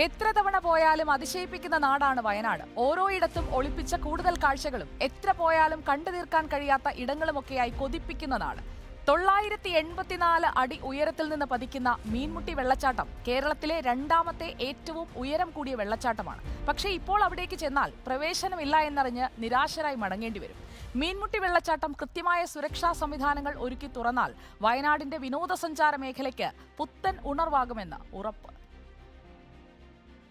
എത്ര തവണ പോയാലും അതിശയിപ്പിക്കുന്ന നാടാണ് വയനാട്. ഓരോയിടത്തും ഒളിപ്പിച്ച കൂടുതൽ കാഴ്ചകളും എത്ര പോയാലും കണ്ടു തീർക്കാൻ കഴിയാത്ത ഇടങ്ങളുമൊക്കെയായി കൊതിപ്പിക്കുന്ന നാട്. 984 അടി ഉയരത്തിൽ നിന്ന് പതിക്കുന്ന മീൻമുട്ടി വെള്ളച്ചാട്ടം കേരളത്തിലെ രണ്ടാമത്തെ ഏറ്റവും ഉയരം കൂടിയ വെള്ളച്ചാട്ടമാണ്. പക്ഷേ ഇപ്പോൾ അവിടേക്ക് ചെന്നാൽ പ്രവേശനമില്ല എന്നറിഞ്ഞ് നിരാശരായി മടങ്ങേണ്ടി വരും. മീൻമുട്ടി വെള്ളച്ചാട്ടം കൃത്യമായ സുരക്ഷാ സംവിധാനങ്ങൾ ഒരുക്കി തുറന്നാൽ വയനാടിന്റെ വിനോദസഞ്ചാര മേഖലയ്ക്ക് പുത്തൻ ഉണർവാകുമെന്ന് ഉറപ്പ്.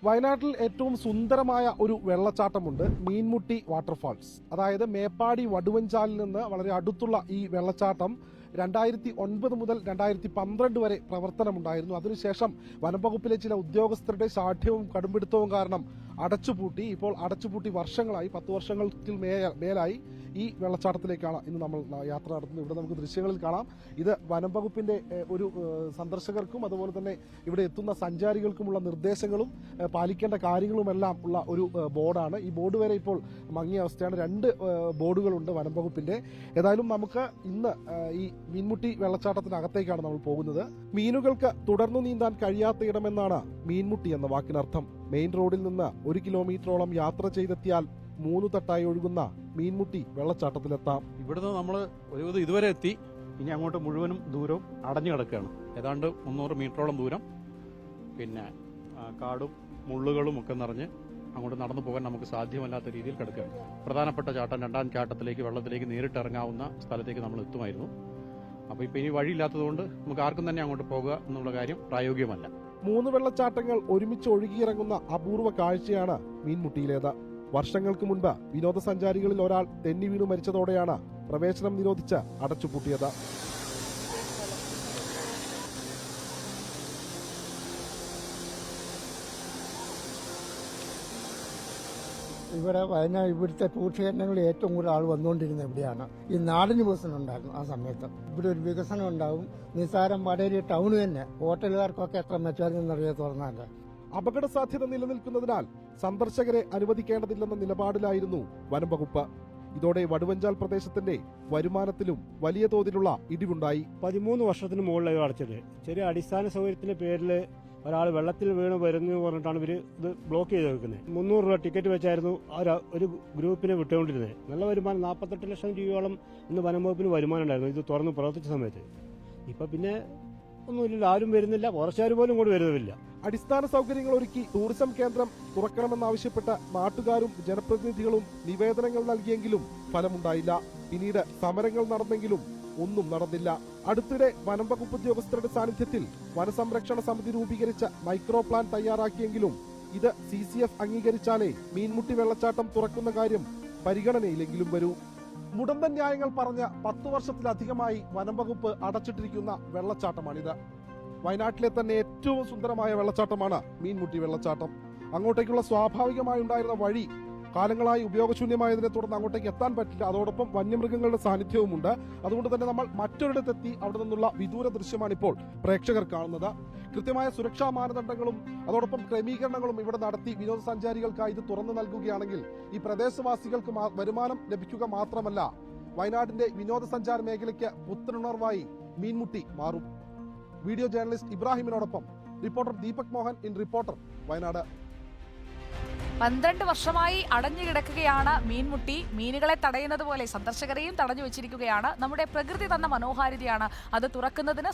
വയനാട്ടിൽ ഏറ്റവും സുന്ദരമായ ഒരു വെള്ളച്ചാട്ടമുണ്ട്, മീൻമുട്ടി വാട്ടർഫാൾസ്. അതായത് മേപ്പാടി വടുവഞ്ചാലിൽ നിന്ന് വളരെ അടുത്തുള്ള ഈ വെള്ളച്ചാട്ടം 2009 മുതൽ 2012 വരെ പ്രവർത്തനമുണ്ടായിരുന്നു. അതിനുശേഷം വനംവകുപ്പിലെ ചില ഉദ്യോഗസ്ഥരുടെ ശാഠ്യവും കടുംപിടുത്തവും കാരണം അടച്ചുപൂട്ടി. ഇപ്പോൾ അടച്ചുപൂട്ടി വർഷങ്ങളായി, 10 വർഷങ്ങൾക്ക് മേലായി ഈ വെള്ളച്ചാട്ടത്തിലേക്കാണ് ഇന്ന് നമ്മൾ യാത്ര നടത്തുന്നത്. ഇവിടെ നമുക്ക് ദൃശ്യങ്ങളിൽ കാണാം. ഇത് വനംവകുപ്പിന്റെ ഒരു സന്ദർശകർക്കും അതുപോലെ തന്നെ ഇവിടെ എത്തുന്ന സഞ്ചാരികൾക്കുമുള്ള നിർദ്ദേശങ്ങളും പാലിക്കേണ്ട കാര്യങ്ങളുമെല്ലാം ഉള്ള ഒരു ബോർഡാണ്. ഈ ബോർഡ് വരെ ഇപ്പോൾ മങ്ങിയ അവസ്ഥയാണ്. 2 ബോർഡുകളുണ്ട് വനംവകുപ്പിന്റെ. ഏതായാലും നമുക്ക് ഇന്ന് ഈ മീൻമുട്ടി വെള്ളച്ചാട്ടത്തിനകത്തേക്കാണ് നമ്മൾ പോകുന്നത്. മീനുകൾക്ക് തുടർന്നു നീന്താൻ കഴിയാത്ത ഇടമെന്നാണ് മീൻമുട്ടി എന്ന വാക്കിനർത്ഥം. മെയിൻ റോഡിൽ നിന്ന് 1 കിലോമീറ്ററോളം യാത്ര ചെയ്തെത്തിയാൽ 3 തട്ടായി ഒഴുകുന്ന മീൻമുട്ടി വെള്ളച്ചാട്ടത്തിലെത്താം. ഇവിടുന്ന് നമ്മൾ ഒരുവിധം ഇതുവരെ എത്തി. ഇനി അങ്ങോട്ട് മുഴുവനും ദൂരവും അടഞ്ഞു കിടക്കുകയാണ്. ഏതാണ്ട് 300 മീറ്ററോളം ദൂരം. പിന്നെ കാടും മുള്ളുകളും ഒക്കെ നിറഞ്ഞ് അങ്ങോട്ട് നടന്നു പോകാൻ നമുക്ക് സാധ്യമല്ലാത്ത രീതിയിൽ കിടക്കുകയാണ്. പ്രധാനപ്പെട്ട ചാട്ടം 2ാം ചാട്ടത്തിലേക്ക് വെള്ളത്തിലേക്ക് നേരിട്ട് ഇറങ്ങാവുന്ന സ്ഥലത്തേക്ക് നമ്മൾ എത്തുമായിരുന്നു. അപ്പോൾ ഇപ്പോൾ ഇനി വഴിയില്ലാത്തതുകൊണ്ട് നമുക്ക് ആർക്കും തന്നെ അങ്ങോട്ട് പോകുക എന്നുള്ള കാര്യം പ്രായോഗികമല്ല. 3 വെള്ളച്ചാട്ടങ്ങൾ ഒരുമിച്ച് ഒഴുകിയിറങ്ങുന്ന അപൂർവ കാഴ്ചയാണ് മീൻമുട്ടിയിലേത്. വർഷങ്ങൾക്ക് മുൻപ് വിനോദസഞ്ചാരികളിൽ ഒരാൾ തെന്നി വീണു മരിച്ചതോടെയാണ് പ്രവേശനം നിരോധിച്ച് അടച്ചുപൂട്ടിയത്. ഇവിടെ വയനാട് ഇവിടുത്തെ ടൂറിസ്റ്റ് കേന്ദ്രങ്ങളിൽ ഏറ്റവും കൂടുതൽ ആൾ വന്നുകൊണ്ടിരുന്നത് ഇവിടെയാണ്. ഈ നാടിന് വികസനം ഉണ്ടായിരുന്നു. ആ സമയത്ത് ഇവിടെ ഒരു വികസനം ഉണ്ടാവും. നിസ്സാരം വടേരി ടൗൺ തന്നെ ഹോട്ടലുകാർക്കൊക്കെ എത്ര മെച്ചമായിരുന്നറിയാൻ തുറന്നാൽ. അപകട സാധ്യത നിലനിൽക്കുന്നതിനാൽ സന്ദർശകരെ അനുവദിക്കേണ്ടതില്ലെന്ന നിലപാടിലായിരുന്നു വനംവകുപ്പ്. ഇതോടെ വടുവഞ്ചാൽ പ്രദേശത്തിന്റെ വരുമാനത്തിലും വലിയ തോതിലുള്ള ഇടിവുണ്ടായി. 13 വർഷത്തിന് മുകളിലായി അടച്ചത്. ചെറിയ അടിസ്ഥാന സൗകര്യത്തിന്റെ പേരിൽ ഒരാൾ വെള്ളത്തിൽ വീണ് വരുന്നു പറഞ്ഞിട്ടാണ് ഇവർ ഇത് ബ്ലോക്ക് ചെയ്ത് വെക്കുന്നത്. 300 രൂപ ടിക്കറ്റ് വെച്ചായിരുന്നു ഒരു ഗ്രൂപ്പിനെ വിട്ടുകൊണ്ടിരുന്നത്. നല്ല വരുമാനം 48 ലക്ഷം രൂപയോളം ഇന്ന് വനംവകുപ്പിന് വരുമാനം ഉണ്ടായിരുന്നു ഇത് തുറന്ന് പ്രവർത്തിച്ച സമയത്ത്. ഇപ്പൊ പിന്നെ ഒന്നുമില്ല, ആരും വരുന്നില്ല, ഫോറസ്റ്റുകാർ പോലും ഇങ്ങോട്ട് വരുന്നില്ല. അടിസ്ഥാന സൗകര്യങ്ങൾ ഒരുക്കി ടൂറിസം കേന്ദ്രം തുറക്കണമെന്നാവശ്യപ്പെട്ട നാട്ടുകാരും ജനപ്രതിനിധികളും നിവേദനങ്ങൾ നൽകിയെങ്കിലും ഫലമുണ്ടായില്ല. പിന്നീട് സമരങ്ങൾ നടന്നെങ്കിലും ഒന്നും നടന്നില്ല. അടുത്തിടെ വനംവകുപ്പ് ഉദ്യോഗസ്ഥരുടെ സാന്നിധ്യത്തിൽ വനസംരക്ഷണ സമിതി രൂപീകരിച്ച മൈക്രോ പ്ലാൻ തയ്യാറാക്കിയെങ്കിലും ഇത് CCF അംഗീകരിച്ചാലേ മീൻമുട്ടി വെള്ളച്ചാട്ടം തുറക്കുന്ന കാര്യം പരിഗണനയിലെങ്കിലും വരൂ. മുടന്തൻ ന്യായങ്ങൾ പറഞ്ഞ 10 വർഷത്തിലധികമായി വനംവകുപ്പ് അടച്ചിട്ടിരിക്കുന്ന വെള്ളച്ചാട്ടമാണിത്. വയനാട്ടിലെ തന്നെ ഏറ്റവും സുന്ദരമായ വെള്ളച്ചാട്ടമാണ് മീൻമുട്ടി വെള്ളച്ചാട്ടം. അങ്ങോട്ടേക്കുള്ള സ്വാഭാവികമായി ഉണ്ടായിരുന്ന വഴി കാലങ്ങളായി ഉപയോഗശൂന്യമായതിനെ തുടർന്ന് അങ്ങോട്ടേക്ക് എത്താൻ പറ്റില്ല. അതോടൊപ്പം വന്യമൃഗങ്ങളുടെ സാന്നിധ്യവുമുണ്ട്. അതുകൊണ്ട് തന്നെ നമ്മൾ മറ്റൊരിടത്തെത്തി അവിടെ നിന്നുള്ള വിദൂര ദൃശ്യമാണിപ്പോൾ പ്രേക്ഷകർ കാണുന്നത്. കൃത്യമായ സുരക്ഷാ മാനദണ്ഡങ്ങളും അതോടൊപ്പം ക്രമീകരണങ്ങളും ഇവിടെ നടത്തി വിനോദസഞ്ചാരികൾക്കായി ഇത് തുറന്നു നൽകുകയാണെങ്കിൽ ഈ പ്രദേശവാസികൾക്ക് വരുമാനം ലഭിക്കുക മാത്രമല്ല, വയനാടിന്റെ വിനോദസഞ്ചാര മേഖലയ്ക്ക് പുത്തനുണർവായി മീൻമുട്ടി മാറും. വീഡിയോ ജേർണലിസ്റ്റ് ഇബ്രാഹിമിനോടൊപ്പം reporter Deepak Mohan in reporter, Wayanad. 12 വർഷമായി അടഞ്ഞു കിടക്കുകയാണ് മീൻമുട്ടി. മീനുകളെ തടയുന്നത് പോലെ സന്ദർശകരെയും തടഞ്ഞു വെച്ചിരിക്കുകയാണ്. നമ്മുടെ പ്രകൃതി തന്ന മനോഹാരിതയാണ് അത് തുറക്കുന്നതിന്